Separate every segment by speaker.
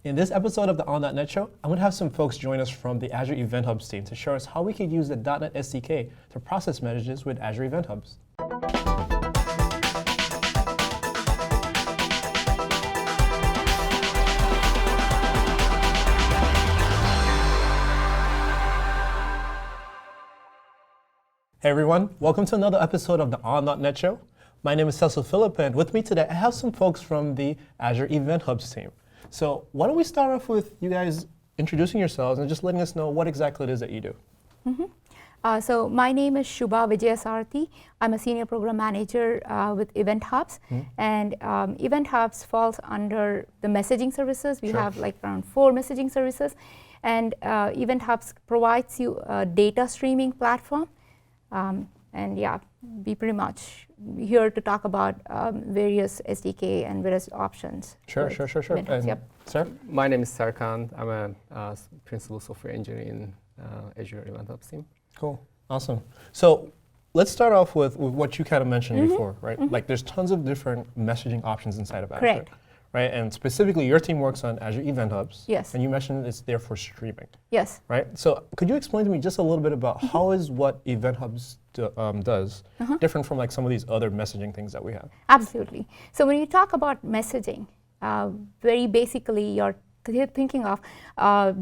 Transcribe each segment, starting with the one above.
Speaker 1: In this episode of the On.NET Show, I'm going to have some folks join us from the Azure Event Hubs team to show us how we could use the .NET SDK to process messages with Azure Event Hubs. Hey everyone, welcome to another episode of the On.NET Show. My name is Cecil Phillip, and with me today I have some folks from the Azure Event Hubs team. So why don't we start off with you guys introducing yourselves and just letting us know what exactly it is that you do.
Speaker 2: So my name is Shubha Vijayasarathy. I'm a senior program manager with Event Hubs, and Event Hubs falls under the messaging services. We have like around 4 messaging services, and Event Hubs provides you a data streaming platform. And yeah, we pretty much here to talk about various SDK and various options.
Speaker 1: Sure.
Speaker 2: Yep.
Speaker 1: Sir?
Speaker 3: My name is Serkant. I'm a principal software engineer in Azure Event Hubs team.
Speaker 1: Cool, awesome. So let's start off with what you kind of mentioned before, right? Like there's tons of different messaging options inside of Azure.
Speaker 2: Correct.
Speaker 1: Right, and specifically your team works on Azure Event Hubs.
Speaker 2: Yes.
Speaker 1: And you mentioned it's there for streaming.
Speaker 2: Yes.
Speaker 1: Right, so could you explain to me just a little bit about how is what Event Hubs does different from like some of these other messaging things that we have?
Speaker 2: Absolutely. So when you talk about messaging, very basically you're thinking of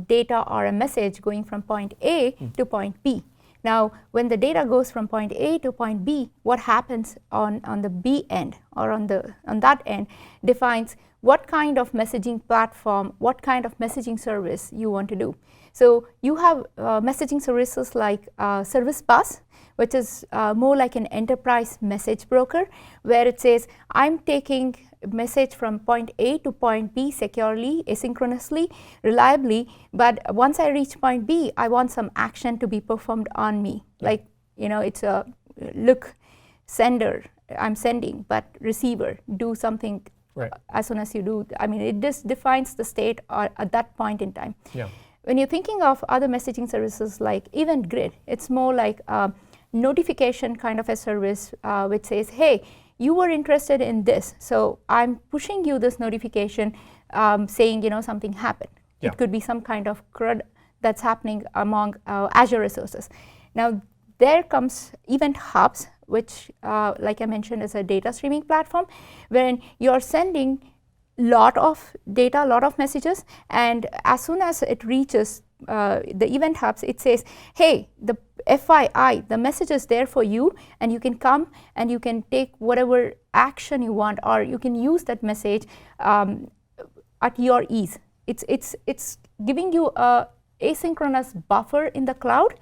Speaker 2: data or a message going from point A to point B. Now, when the data goes from point A to point B, what happens on the B end or on that end defines what kind of messaging platform, what kind of messaging service you want to do. So you have messaging services like Service Bus, which is more like an enterprise message broker, where it says, I'm taking message from point A to point B securely, asynchronously, reliably, but once I reach point B, I want some action to be performed on me. Like, it's a look, sender, I'm sending, but receiver, do something as soon as you do. I mean, it just defines the state at that point in time.
Speaker 1: Yeah.
Speaker 2: When you're thinking of other messaging services like Event Grid, it's more like a notification kind of a service which says, hey, you were interested in this, so I'm pushing you this notification saying, something happened.
Speaker 1: Yeah.
Speaker 2: It could be some kind of CRUD that's happening among Azure resources. Now, there comes Event Hubs, which, like I mentioned, is a data streaming platform, wherein you're sending lot of data, lot of messages, and as soon as it reaches the Event Hubs, it says, hey, the FYI, the message is there for you, and you can come and you can take whatever action you want, or you can use that message at your ease. It's giving you a asynchronous buffer in the cloud,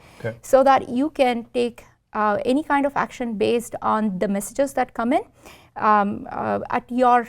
Speaker 2: so that you can take any kind of action based on the messages that come in at your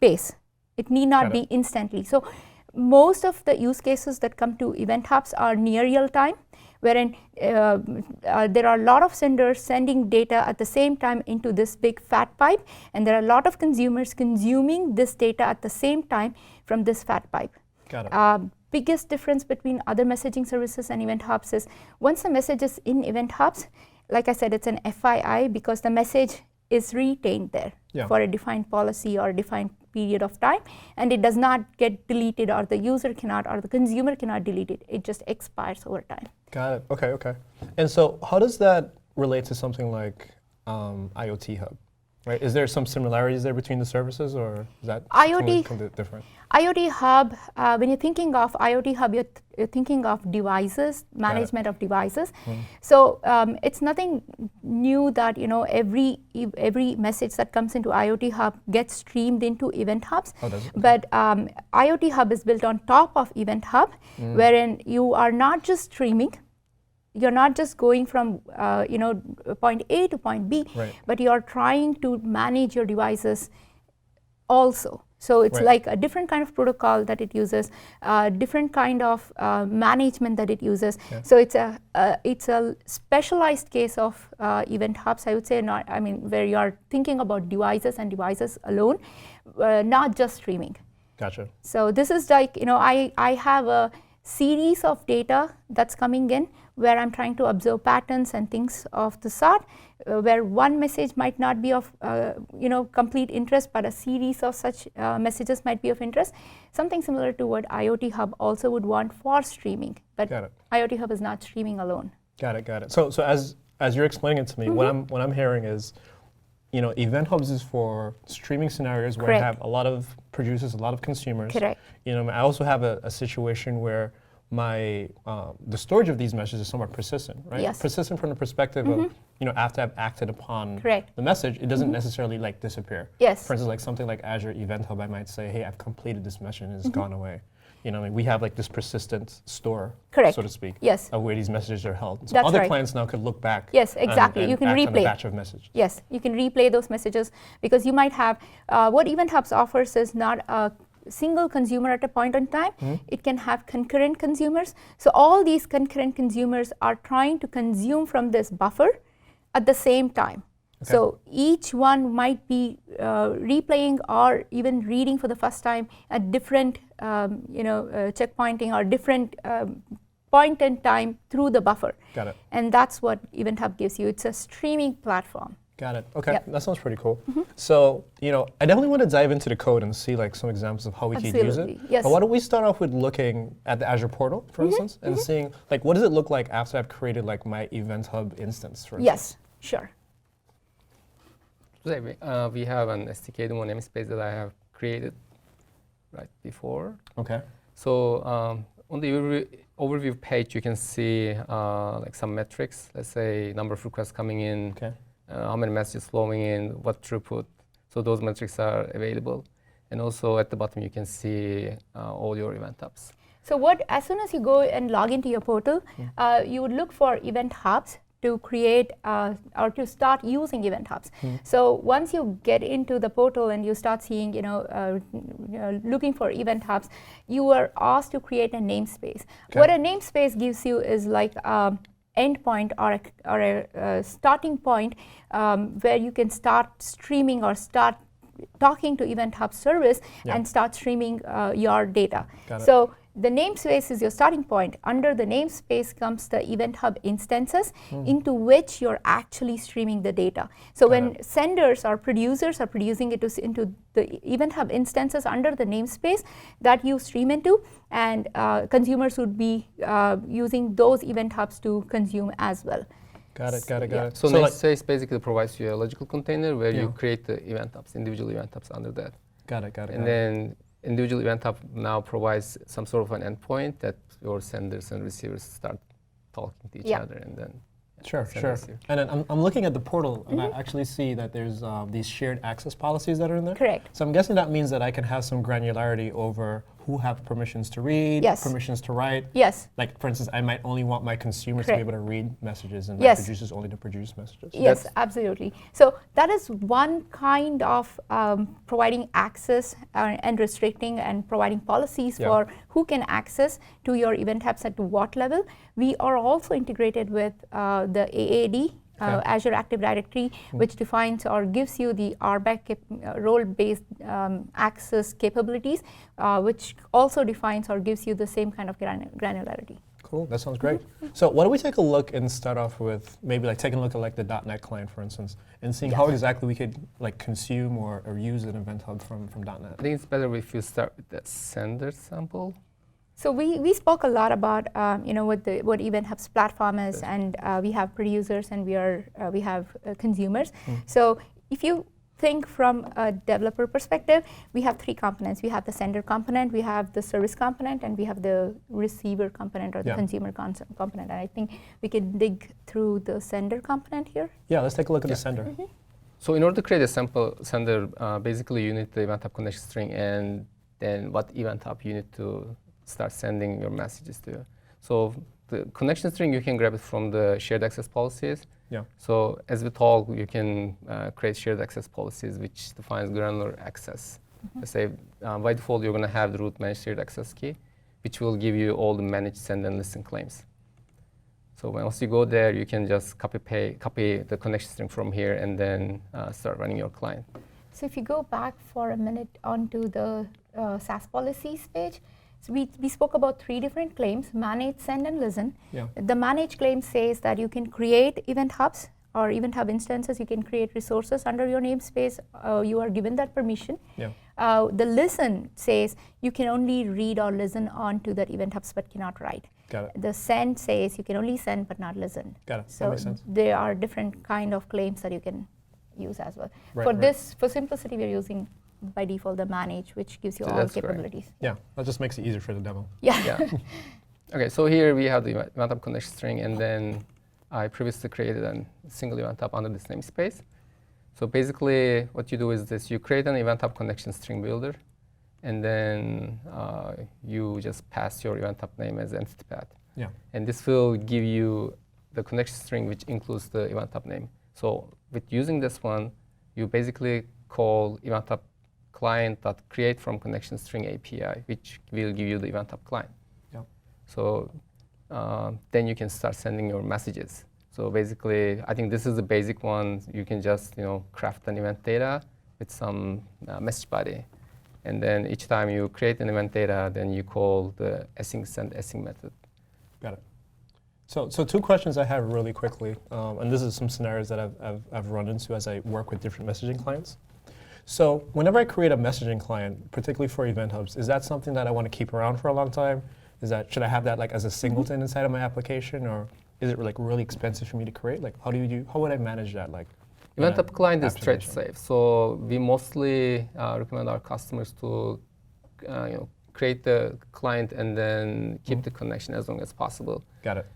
Speaker 2: pace. It need not be instantly. So most of the use cases that come to Event Hubs are near real time, wherein there are a lot of senders sending data at the same time into this big fat pipe, and there are a lot of consumers consuming this data at the same time from this fat pipe.
Speaker 1: Got it.
Speaker 2: Biggest difference between other messaging services and Event Hubs is once the message is in Event Hubs, like I said, it's an FYI because the message is retained there for a defined policy or a defined period of time, and it does not get deleted, or the user cannot, or the consumer cannot delete it. It just expires over time.
Speaker 1: Got it. Okay. And so how does that relate to something like IoT Hub? Right? Is there some similarities there between the services, or is that something different?
Speaker 2: IoT Hub, when you're thinking of IoT Hub, you're thinking of devices, management of devices. So it's nothing new that every message that comes into IoT Hub gets streamed into Event Hubs.
Speaker 1: Oh, does it?
Speaker 2: But IoT Hub is built on top of Event Hub, wherein you are not just streaming. You're not just going from point A to point B, but you're trying to manage your devices also. So it's like a different kind of protocol that it uses, different kind of management that it uses. So it's a specialized case of Event Hubs, I would say, where you're thinking about devices and devices alone, not just streaming.
Speaker 1: Gotcha.
Speaker 2: So this is like, I have a series of data that's coming in, where I'm trying to observe patterns and things of the sort, where one message might not be of complete interest, but a series of such messages might be of interest. Something similar to what IoT Hub also would want for streaming, but IoT Hub is not streaming alone.
Speaker 1: Got it. So as you're explaining it to me, what I'm hearing is, Event Hubs is for streaming scenarios where I have a lot of producers, a lot of consumers.
Speaker 2: Correct.
Speaker 1: I also have a situation where the storage of these messages is somewhat persistent, right?
Speaker 2: Yes.
Speaker 1: Persistent from the perspective of, after I've acted upon the message, it doesn't necessarily disappear.
Speaker 2: Yes.
Speaker 1: For instance, something like Azure Event Hub, I might say, hey, I've completed this message and it's gone away. We have this persistent store, so to speak, of where these messages are held. So other clients now could look back.
Speaker 2: Yes, exactly.
Speaker 1: And
Speaker 2: you can
Speaker 1: act
Speaker 2: replay
Speaker 1: on a batch of messages.
Speaker 2: Yes, you can replay those messages because you might have what Event Hubs offers is not a single consumer at a point in time. It can have concurrent consumers. So all these concurrent consumers are trying to consume from this buffer at the same time. Okay. So each one might be replaying or even reading for the first time at different checkpointing or different point in time through the buffer.
Speaker 1: Got it.
Speaker 2: And that's what Event Hub gives you. It's a streaming platform.
Speaker 1: Got it. Okay, that sounds pretty cool. So, I definitely want to dive into the code and see some examples of how we could use it.
Speaker 2: Yes.
Speaker 1: But why don't we start off with looking at the Azure portal, for instance, and seeing what does it look like after I've created my Event Hub instance, for instance?
Speaker 2: Yes, sure.
Speaker 3: Today we have an SDK demo namespace that I have created right before.
Speaker 1: Okay.
Speaker 3: So on the overview page, you can see some metrics. Let's say number of requests coming in, how many messages flowing in, what throughput. So those metrics are available. And also at the bottom, you can see all your event hubs.
Speaker 2: So as soon as you go and log into your portal, you would look for event hubs to create or to start using event hubs. So once you get into the portal and you start seeing, looking for event hubs, you are asked to create a namespace. What a namespace gives you is endpoint or a starting point where you can start streaming or start talking to Event Hub service and start streaming your data. So the namespace is your starting point. Under the namespace comes the Event Hub instances into which you're actually streaming the data. So when senders or producers are producing it into the Event Hub instances under the namespace that you stream into, and consumers would be using those Event Hubs to consume as well.
Speaker 1: Got it.
Speaker 3: So namespace basically provides you a logical container where you create the event hubs, individual event hubs under that.
Speaker 1: Got it.
Speaker 3: And then individual event hub now provides some sort of an endpoint that your senders and receivers start talking to each other, and then
Speaker 1: Sure. And then I'm looking at the portal, and I actually see that there's these shared access policies that are in there.
Speaker 2: Correct.
Speaker 1: So I'm guessing that means that I can have some granularity over who have permissions to read, permissions to write.
Speaker 2: Yes.
Speaker 1: For instance, I might only want my consumers to be able to read messages and my producers only to produce messages.
Speaker 2: Yes, absolutely. So that is one kind of providing access and restricting and providing policies for who can access to your event hubs at what level. We are also integrated with the AAD, Azure Active Directory, which defines or gives you the RBAC role-based access capabilities, which also defines or gives you the same kind of granularity.
Speaker 1: Cool, that sounds great. So why don't we take a look and start off with maybe taking a look at the .NET client, for instance, and seeing how exactly we could consume or use an event hub from .NET.
Speaker 3: I think it's better if you start with the sender sample.
Speaker 2: So we spoke a lot about what Event Hub's platform is, and we have producers and we have consumers. So if you think from a developer perspective, we have three components. We have the sender component, we have the service component, and we have the receiver component or the consumer component. And I think we can dig through the sender component here.
Speaker 1: Yeah, let's take a look at the sender.
Speaker 3: So in order to create a sample sender, basically you need the event hub connection string and then what event hub you need to start sending your messages to. So the connection string, you can grab it from the shared access policies. So as we talk, you can create shared access policies, which defines granular access. Let's say by default, you're going to have the root managed shared access key, which will give you all the managed send and listen claims. So once you go there, you can just copy the connection string from here and then start running your client.
Speaker 2: So if you go back for a minute onto the SaaS policies page, So we spoke about 3 different claims: manage, send, and listen.
Speaker 1: Yeah.
Speaker 2: The manage claim says that you can create event hubs or event hub instances. You can create resources under your namespace. You are given that permission.
Speaker 1: Yeah.
Speaker 2: The listen says you can only read or listen onto that event hubs but cannot write.
Speaker 1: Got it.
Speaker 2: The send says you can only send but not listen.
Speaker 1: Got it. That
Speaker 2: So
Speaker 1: makes sense.
Speaker 2: there are different kind of claims that you can use as well.
Speaker 1: Right,
Speaker 2: For
Speaker 1: right.
Speaker 2: this, for simplicity, we're using by default the manage, which gives you
Speaker 3: So
Speaker 2: all
Speaker 3: that's correct.
Speaker 2: capabilities.
Speaker 1: Yeah, that just makes it easier for the demo.
Speaker 2: Yeah.
Speaker 3: Yeah. Okay, so here we have the event hub connection string, and then I previously created a single event hub under this namespace. So basically, what you do is this: you create an event hub connection string builder, and then you just pass your event hub name as entity path.
Speaker 1: Yeah.
Speaker 3: And this will give you the connection string, which includes the event hub name. So with using this one, you basically call event hub client.create from connection string API, which will give you the event hub client.
Speaker 1: Yeah.
Speaker 3: So then you can start sending your messages. So basically, I think this is the basic one. You can just craft an event data with some message body, and then each time you create an event data, then you call the async send async method.
Speaker 1: Got it. So 2 questions I have really quickly, and this is some scenarios that I've run into as I work with different messaging clients. So whenever I create a messaging client, particularly for event hubs, is that something that I want to keep around for a long time? Should I have that like as a singleton inside of my application, or is it like really expensive for me to create? Like how would I manage that? Like
Speaker 3: Event hub client is thread
Speaker 1: application?
Speaker 3: safe, so we mostly recommend our customers to create the client and then keep the connection as long as possible.
Speaker 1: Got it.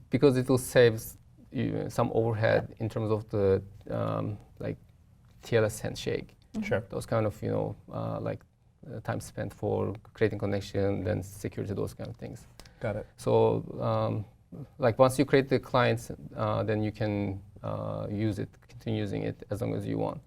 Speaker 3: Because it will save you some overhead in terms of the like TLS handshake.
Speaker 1: Sure.
Speaker 3: Those kind of time spent for creating connection, then security, those kind of things.
Speaker 1: Got it.
Speaker 3: So like once you create the clients, then you can use it, continue using it as long as you want.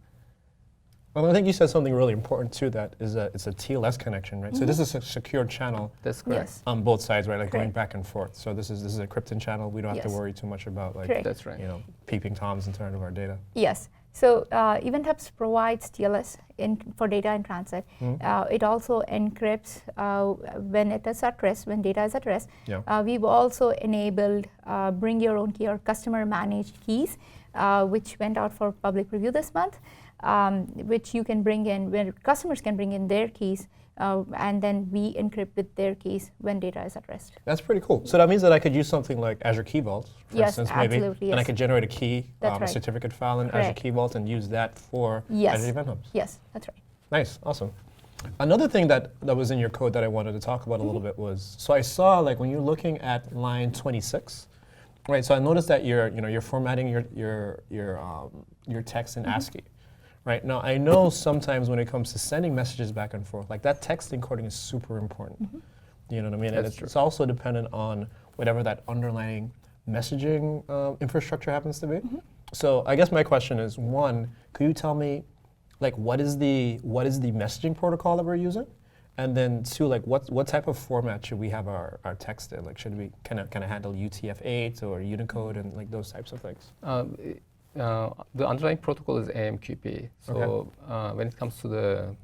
Speaker 1: Well, I think you said something really important too. That is that it's a TLS connection, right? So this is a secure channel
Speaker 3: That's correct.
Speaker 2: Yes.
Speaker 1: on both sides, right? Like going
Speaker 2: Correct.
Speaker 1: back and forth. So this is a encrypted channel. We don't have to
Speaker 2: Yes.
Speaker 1: worry too much about like
Speaker 2: Correct.
Speaker 3: That's right.
Speaker 1: peeping toms in terms of our data.
Speaker 2: Yes. So Event Hubs provides TLS for data in transit. It also encrypts when it is at rest, when data is at rest.
Speaker 1: Yeah.
Speaker 2: We've also enabled bring your own key or customer managed keys, which went out for public preview this month, which you can bring in, where customers can bring in their keys, and then we encrypt with their keys when data is at rest.
Speaker 1: That's pretty cool. So that means that I could use something like Azure Key Vault, for
Speaker 2: Yes,
Speaker 1: instance, maybe,
Speaker 2: absolutely,
Speaker 1: and I
Speaker 2: yes.
Speaker 1: could generate a key,
Speaker 2: That's
Speaker 1: a
Speaker 2: right.
Speaker 1: certificate file in Azure
Speaker 2: Correct.
Speaker 1: Key Vault, and use that for
Speaker 2: Yes.
Speaker 1: Azure Event Hubs.
Speaker 2: Yes, that's right.
Speaker 1: Nice, awesome. Another thing that was in your code that I wanted to talk about a little bit was, so I saw like when you're looking at line 26, right? So I noticed that you're formatting your text in ASCII. Right, now I know sometimes when it comes to sending messages back and forth, like that text encoding is super important. You know what I mean? And
Speaker 3: That's true.
Speaker 1: it's also dependent on whatever that underlying messaging infrastructure happens to be. So I guess my question is, one, could you tell me like what is the messaging protocol that we're using? And then 2, like what type of format should we have our text in? Like should we kind of handle UTF-8 or Unicode and like those types of things?
Speaker 3: The underlying protocol is AMQP. So when it comes to the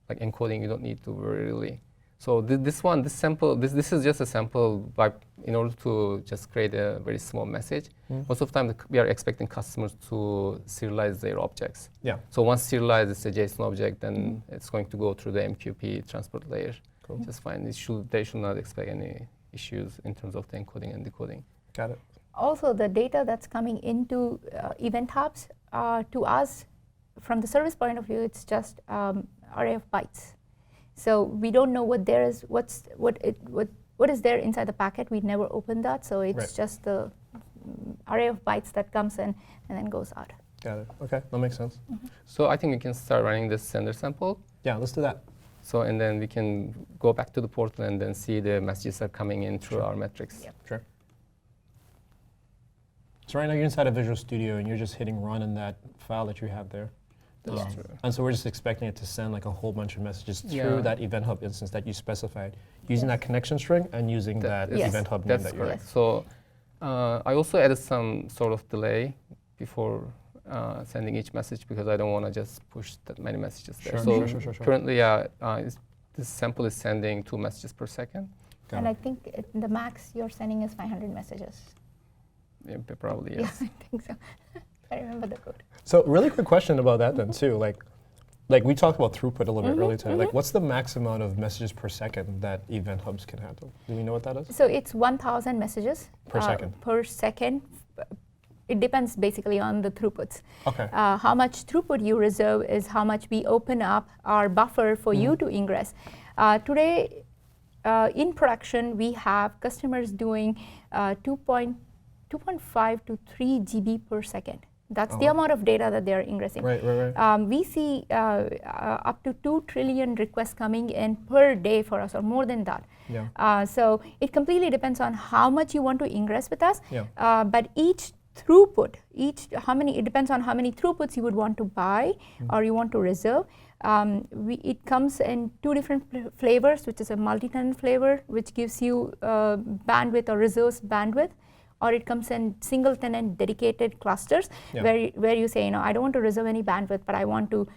Speaker 3: like encoding, you don't need to worry really. So this is just a sample in order to just create a very small message. Most of the time, we are expecting customers to serialize their objects.
Speaker 1: Yeah.
Speaker 3: So once serialized, it's a JSON object, then it's going to go through the MQP transport layer.
Speaker 1: Cool.
Speaker 3: Just fine. They should not expect any issues in terms of the encoding and decoding.
Speaker 1: Got it.
Speaker 2: Also, the data that's coming into Event Hubs to us, from the service point of view, it's just array of bytes. So we don't know what is there inside the packet. We never opened that, so it's
Speaker 1: Right.
Speaker 2: just the array of bytes that comes in and then goes out.
Speaker 1: Got it. Okay, that makes sense.
Speaker 3: So I think we can start running this sender sample.
Speaker 1: Yeah, let's do that.
Speaker 3: So and then we can go back to the portal and then see the messages are coming in through
Speaker 1: Sure.
Speaker 3: our metrics.
Speaker 2: Yep.
Speaker 1: Sure. So right now you're inside of Visual Studio and you're just hitting run in that file that you have there.
Speaker 3: That's true.
Speaker 1: And so we're just expecting it to send like a whole bunch of messages
Speaker 3: Yeah.
Speaker 1: through that Event Hub instance that you specified, using that connection string and using that
Speaker 3: Yes.
Speaker 1: Event Hub name
Speaker 3: That's
Speaker 1: that you're
Speaker 3: correct.
Speaker 2: Yes.
Speaker 3: So I also added some sort of delay before sending each message because I don't want to just push that many messages there.
Speaker 1: Sure,
Speaker 3: So
Speaker 1: sure.
Speaker 3: currently, this sample is sending 2 messages per second.
Speaker 2: And I think the max you're sending is 500 messages.
Speaker 3: Yeah, probably, yes.
Speaker 2: Yeah, I think so. I remember the code.
Speaker 1: So really quick question about that then too. Like we talked about throughput a little bit earlier today. Like what's the max amount of messages per second that Event Hubs can handle? Do you know what that is?
Speaker 2: So it's 1,000 messages
Speaker 1: Per second.
Speaker 2: Per second. It depends basically on the throughputs.
Speaker 1: Okay.
Speaker 2: How much throughput you reserve is how much we open up our buffer for you to ingress. Today, in production, we have customers doing 2.5 to 3 GB per second. That's the amount of data that they're ingressing.
Speaker 1: Right.
Speaker 2: We see up to 2 trillion requests coming in per day for us, or more than that.
Speaker 1: Yeah.
Speaker 2: So it completely depends on how much you want to ingress with us.
Speaker 1: Yeah.
Speaker 2: But each throughput, it depends on how many throughputs you would want to buy or you want to reserve. It comes in 2 different flavors, which is a multi-tenant flavor, which gives you bandwidth or reserves bandwidth. Or it comes in single tenant dedicated clusters where you say, I don't want to reserve any bandwidth, but I want to,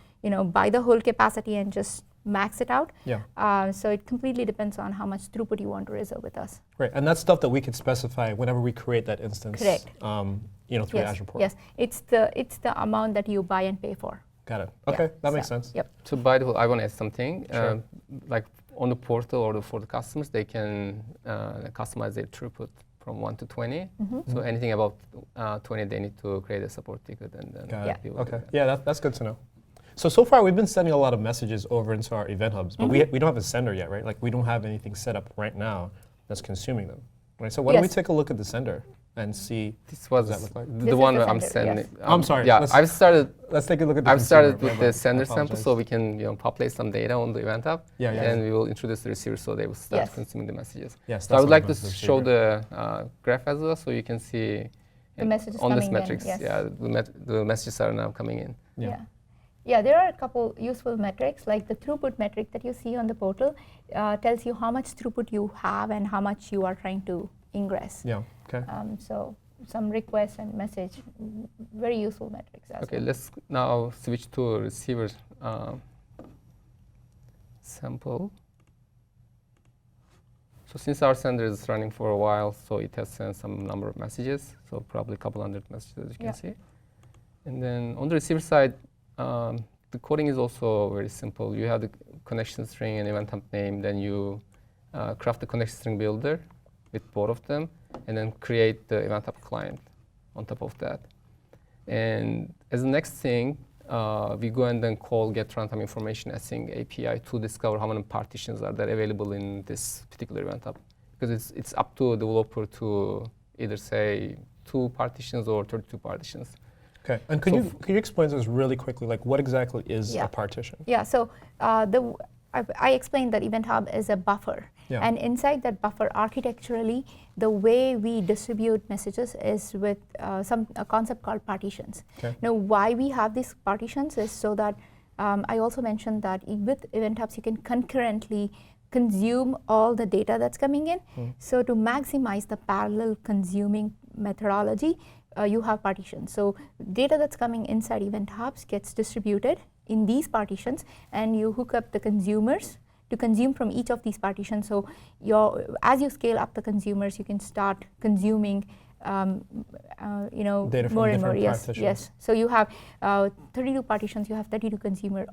Speaker 2: buy the whole capacity and just max it out.
Speaker 1: Yeah.
Speaker 2: So it completely depends on how much throughput you want to reserve with us.
Speaker 1: Right, and that's stuff that we could specify whenever we create that instance.
Speaker 2: Correct.
Speaker 1: Through the Azure portal.
Speaker 2: Yes, it's the amount that you buy and pay for.
Speaker 1: Got it. Okay, that makes sense.
Speaker 2: Yep.
Speaker 3: So by the way, I want to add something.
Speaker 1: Sure.
Speaker 3: Like on the portal or for the customers, they can customize their throughput from 1 to 20. So anything above 20, they need to create a support ticket and then.
Speaker 1: Got it.
Speaker 3: we will do
Speaker 1: Okay.
Speaker 3: that.
Speaker 1: Yeah, that's good to know. So far we've been sending a lot of messages over into our Event Hubs, but we don't have a sender yet, right? Like we don't have anything set up right now that's consuming them. Right. So why don't we take a look at the sender and see
Speaker 3: This
Speaker 1: what
Speaker 3: was
Speaker 1: does that look like?
Speaker 2: This
Speaker 3: the
Speaker 2: is
Speaker 3: one
Speaker 2: the
Speaker 3: I'm
Speaker 2: sender,
Speaker 3: sending.
Speaker 2: yes.
Speaker 1: I'm sorry.
Speaker 3: Yeah,
Speaker 1: Let's take a look at the
Speaker 3: I've started
Speaker 1: consumer.
Speaker 3: with
Speaker 1: My
Speaker 3: the
Speaker 1: bad.
Speaker 3: sender
Speaker 1: I
Speaker 3: sample,
Speaker 1: apologize.
Speaker 3: so we can populate some data on the Event Hub.
Speaker 1: Yeah.
Speaker 3: And we will introduce the receiver, so they will start
Speaker 2: Yes.
Speaker 3: consuming the messages.
Speaker 1: Yes.
Speaker 3: So I would like to
Speaker 1: that's what I'm
Speaker 3: show
Speaker 1: about
Speaker 3: the graph as well, so you can see
Speaker 2: The messages
Speaker 3: on this
Speaker 2: coming in,
Speaker 3: metrics.
Speaker 2: yes.
Speaker 3: Yeah, the messages are now coming in.
Speaker 1: Yeah.
Speaker 2: Yeah, there are a couple useful metrics, like the throughput metric that you see on the portal tells you how much throughput you have and how much you are trying to ingress.
Speaker 1: Yeah. Okay.
Speaker 2: So some request and message, very useful metrics as
Speaker 3: Okay,
Speaker 2: well.
Speaker 3: let's now switch to receiver sample. So since our sender is running for a while, so it has sent some number of messages, so probably a couple hundred messages, as you can see. And then on the receiver side, the coding is also very simple. You have the connection string and event hub name, then you craft the connection string builder with both of them, and then create the event hub client on top of that. And as the next thing, we go and then call get runtime information async API to discover how many partitions are there available in this particular event hub. Because it's up to a developer to either say 2 partitions or 32 partitions.
Speaker 1: Okay. And could you explain to us really quickly, like what exactly is a partition?
Speaker 2: Yeah, so I explained that Event Hub is a buffer.
Speaker 1: Yeah.
Speaker 2: And inside that buffer, architecturally, the way we distribute messages is with a concept called partitions.
Speaker 1: Okay.
Speaker 2: Now, why we have these partitions is so that I also mentioned that with Event Hubs, you can concurrently consume all the data that's coming in. So to maximize the parallel consuming methodology, you have partitions. So data that's coming inside Event Hubs gets distributed in these partitions, and you hook up the consumers to consume from each of these partitions. So as you scale up the consumers, you can start consuming
Speaker 1: Data from
Speaker 2: more and more.
Speaker 1: different partitions.
Speaker 2: Yes. So you have 32 partitions. You have 32 consumers.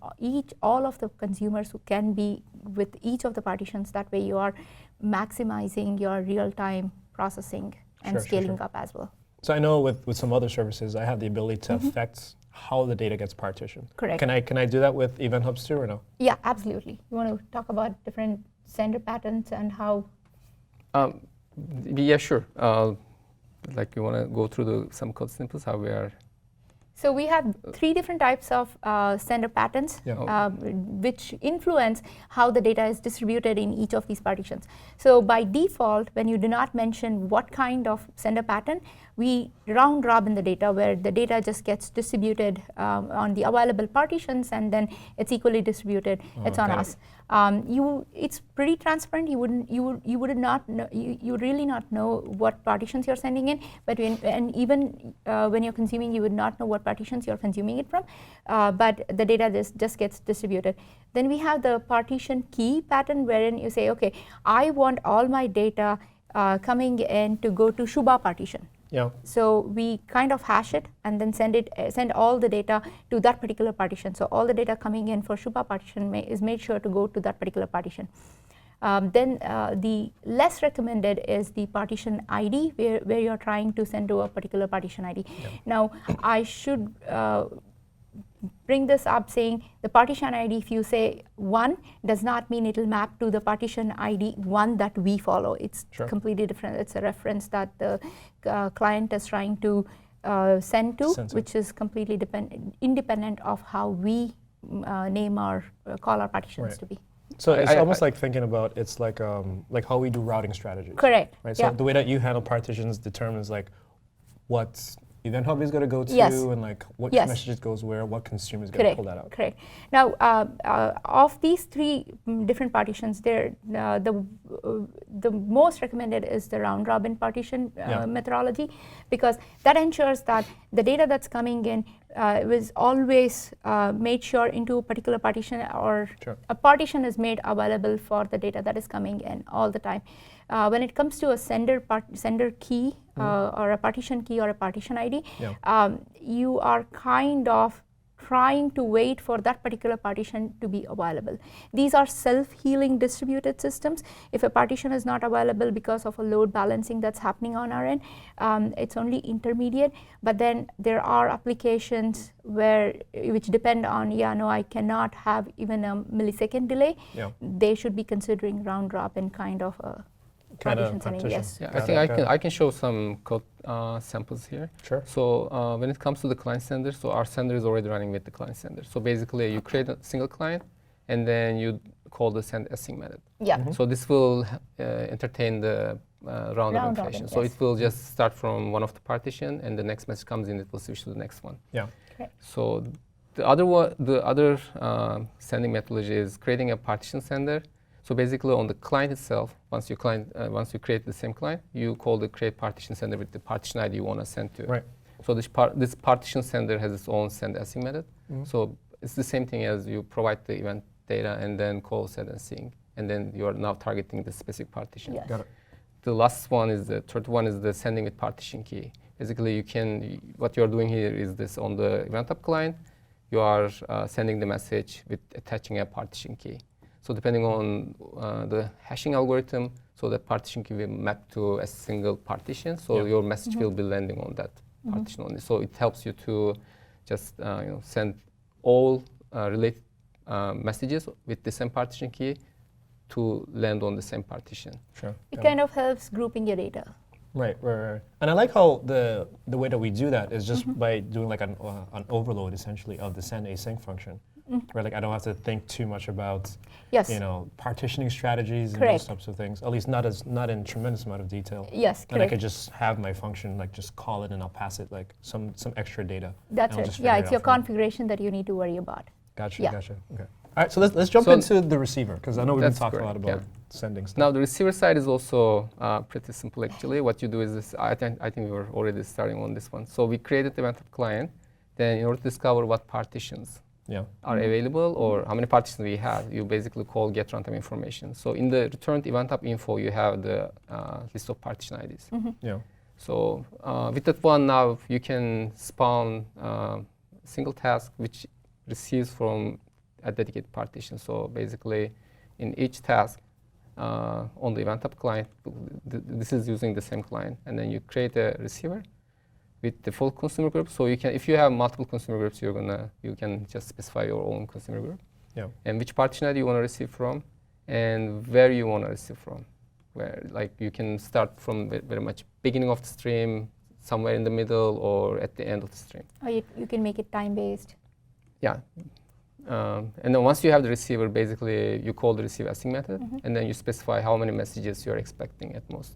Speaker 2: All of the consumers who can be with each of the partitions. That way, you are maximizing your real-time processing and scaling up as well.
Speaker 1: So I know with some other services, I have the ability to affect how the data gets partitioned.
Speaker 2: Correct.
Speaker 1: Can I do that with Event Hubs too, or no?
Speaker 2: Yeah, absolutely. You want to talk about different sender patterns and how?
Speaker 3: Yeah, sure. Like you want to go through some code snippets, how we are.
Speaker 2: So we have 3 different types of sender patterns, which influence how the data is distributed in each of these partitions. So by default, when you do not mention what kind of sender pattern, we round robin the data, where the data just gets distributed on the available partitions, and then it's equally distributed. It's on us. It's pretty transparent. You would not know, you really not know what partitions you're sending in, but even when you're consuming, you would not know what partitions you're consuming it from. But the data just gets distributed. Then we have the partition key pattern, wherein you say, okay, I want all my data coming in to go to Shubha partition.
Speaker 1: Yeah.
Speaker 2: So we kind of hash it and then send all the data to that particular partition. So all the data coming in for Shubha partition is made sure to go to that particular partition. Then the less recommended is the partition ID, where you're trying to send to a particular partition ID.
Speaker 1: Yeah.
Speaker 2: Now, I should bring this up saying the partition ID, if you say 1, does not mean it will map to the partition ID 1 that we follow. It's completely different. It's a reference that the client is trying to send to, which is completely independent of how we call our partitions to be.
Speaker 1: So it's almost like thinking about, it's like how we do routing strategies.
Speaker 2: Correct.
Speaker 1: Right. So the way that you handle partitions determines like what Event Hub is going to go to, and like what messages goes where, what consumer is going to pull that out.
Speaker 2: Correct. Now, of these 3 different partitions, the most recommended is the round robin partition methodology, because that ensures that the data that's coming in was always made sure into a particular partition, or a partition is made available for the data that is coming in all the time. When it comes to a sender key or a partition key or a partition ID, you are kind of trying to wait for that particular partition to be available. These are self-healing distributed systems. If a partition is not available because of a load balancing that's happening on our end, it's only intermediate. But then there are applications which depend on, I cannot have even a millisecond delay. They should be considering round robin kind of a partition sending. Yes.
Speaker 3: Yeah, I think I can show some code samples here.
Speaker 1: Sure.
Speaker 3: So when it comes to the client sender, so our sender is already running with the client sender. So basically, you create a single client, and then you call the send async method.
Speaker 2: Yeah.
Speaker 3: So this will entertain the round robin fashion. So it will just start from one of the partition, and the next message comes in, it will switch to the next one.
Speaker 1: Yeah.
Speaker 2: Okay.
Speaker 3: So the other sending methodology is creating a partition sender. So basically, on the client itself, once you create the same client, you call the create partition sender with the partition ID you want to send to.
Speaker 1: Right.
Speaker 3: So this partition sender has its own send async method. So it's the same thing as you provide the event data and then call send async, and then you are now targeting the specific partition.
Speaker 2: Yes.
Speaker 1: Got it.
Speaker 3: The third one is the sending with partition key. Basically, what you are doing here is this: on the Event Hub client, you are sending the message with attaching a partition key. So depending on the hashing algorithm, so the partition key will map to a single partition. So your message will be landing on that partition only. So it helps you to just send all related messages with the same partition key to land on the same partition.
Speaker 1: Sure.
Speaker 2: It kind of helps grouping your data.
Speaker 1: Right. And I like how the way that we do that is just by doing like an overload essentially of the send async function. Where like I don't have to think too much about partitioning strategies and those types of things. At least not in tremendous amount of detail.
Speaker 2: Yes,
Speaker 1: and I could just have my function like just call it and I'll pass it like some extra data.
Speaker 2: That's it. Yeah, it's your configuration that you need to worry about.
Speaker 1: Gotcha. Okay. All right. So let's jump into the receiver, because I know we've been talking a lot about sending stuff.
Speaker 3: Now the receiver side is also pretty simple actually. What you do is this. I think we were already starting on this one. So we created the Event Hub client. Then in order to discover what partitions are available or how many partitions we have, you basically call get runtime information. So in the returned Event Hub info, you have the list of partition IDs. So with that one now, you can spawn a single task which receives from a dedicated partition. So basically, in each task on the Event Hub client, this is using the same client, and then you create a receiver with default consumer group. So you can, if you have multiple consumer groups, you can just specify your own consumer group, and which partition ID you want to receive from, and where you want to receive from. Where like you can start from very much beginning of the stream, somewhere in the middle, or at the end of the stream.
Speaker 2: Or you can make it time-based.
Speaker 3: Yeah. And then once you have the receiver, basically you call the receive async method, and then you specify how many messages you're expecting at most.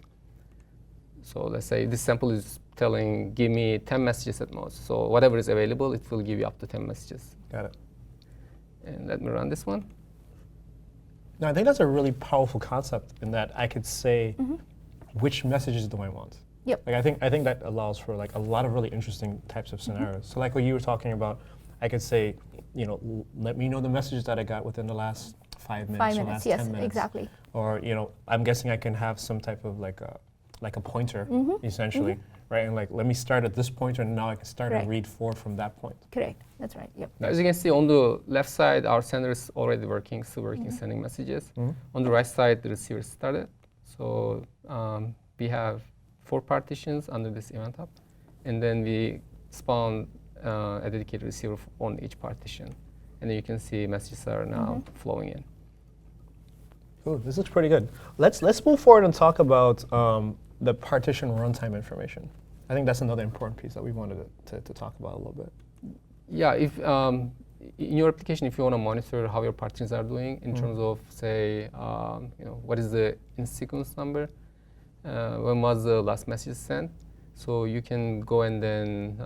Speaker 3: So let's say this sample is telling, give me 10 messages at most. So whatever is available, it will give you up to 10 messages.
Speaker 1: Got it.
Speaker 3: And let me run this one.
Speaker 1: Now, I think that's a really powerful concept in that I could say, which messages do I want?
Speaker 2: Yep.
Speaker 1: Like I think that allows for like a lot of really interesting types of scenarios. So like what you were talking about, I could say, you know, let me know the messages that I got within the last 5 minutes.
Speaker 2: 5
Speaker 1: or
Speaker 2: minutes,
Speaker 1: last
Speaker 2: yes,
Speaker 1: 10 minutes.
Speaker 2: exactly.
Speaker 1: Or, you know, I'm guessing I can have some type of like a pointer, essentially, right? And like, let me start at this pointer, and now I can start and read 4 from that point.
Speaker 2: Correct. That's right. Yep.
Speaker 3: Now, as you can see on the left side, our sender is already working, still working, sending messages. On the right side, the receiver started. So we have 4 partitions under this event hub, and then we spawn a dedicated receiver on each partition. And then you can see messages are now flowing in.
Speaker 1: Ooh, this looks pretty good. Let's move forward and talk about the partition runtime information. I think that's another important piece that we wanted to talk about a little bit.
Speaker 3: Yeah, if in your application, if you want to monitor how your partitions are doing in terms of, say, you know, what is the in sequence number, when was the last message sent, so you can go and then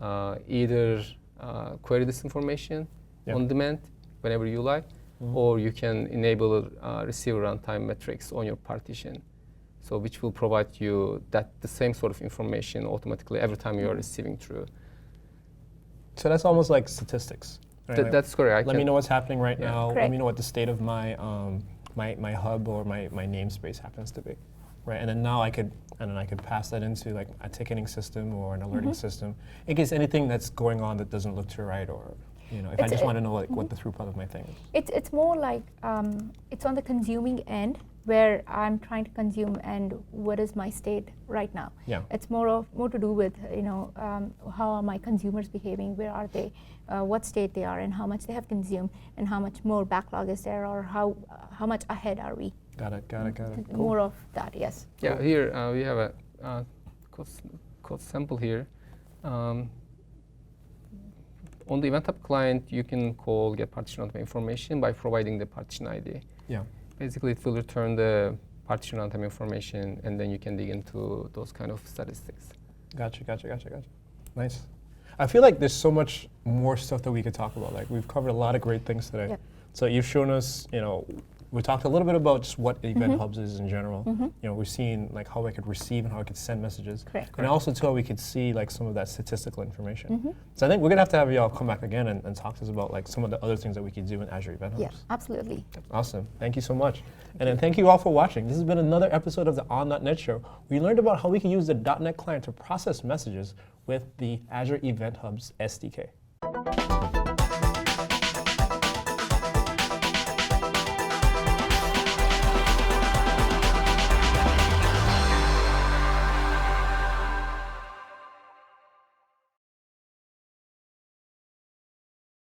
Speaker 3: either query this information on demand whenever you like, or you can enable receiver runtime metrics on your partition, so which will provide you the same sort of information automatically every time you are receiving through.
Speaker 1: So that's almost like statistics. Right?
Speaker 3: That's correct.
Speaker 1: Let me know what's happening right now.
Speaker 2: Correct.
Speaker 1: Let me know what the state of my my hub or my namespace happens to be, right? And then now I could pass that into like a ticketing system or an alerting system in case anything that's going on that doesn't look too right, or you know, if I just want to know like what the throughput of my thing is.
Speaker 2: It's more like it's on the consuming end where I'm trying to consume and what is my state right now.
Speaker 1: Yeah.
Speaker 2: It's more to do with, you know, how are my consumers behaving, where are they, what state they are, and how much they have consumed, and how much more backlog is there, or how much ahead are we.
Speaker 1: Got it. Cool.
Speaker 2: More of that, yes.
Speaker 3: Yeah, here we have a code sample here. On the Event Hub client, you can call get partition runtime information by providing the partition ID.
Speaker 1: Yeah.
Speaker 3: Basically, it will return the partition runtime information, and then you can dig into those kind of statistics.
Speaker 1: Gotcha. Nice. I feel like there's so much more stuff that we could talk about. Like we've covered a lot of great things today.
Speaker 2: Yep.
Speaker 1: So you've shown us, you know, we talked a little bit about just what Event Hubs is in general. You know, we've seen like how I could receive and how I could send messages.
Speaker 2: Correct.
Speaker 1: And also too, how we could see like some of that statistical information. So I think we're gonna have to have y'all come back again and talk to us about like some of the other things that we could do in Azure Event Hubs.
Speaker 2: Yeah, absolutely.
Speaker 1: Awesome. Thank you so much. And then thank you all for watching. This has been another episode of the On.NET Show. We learned about how we can use the .NET client to process messages with the Azure Event Hubs SDK.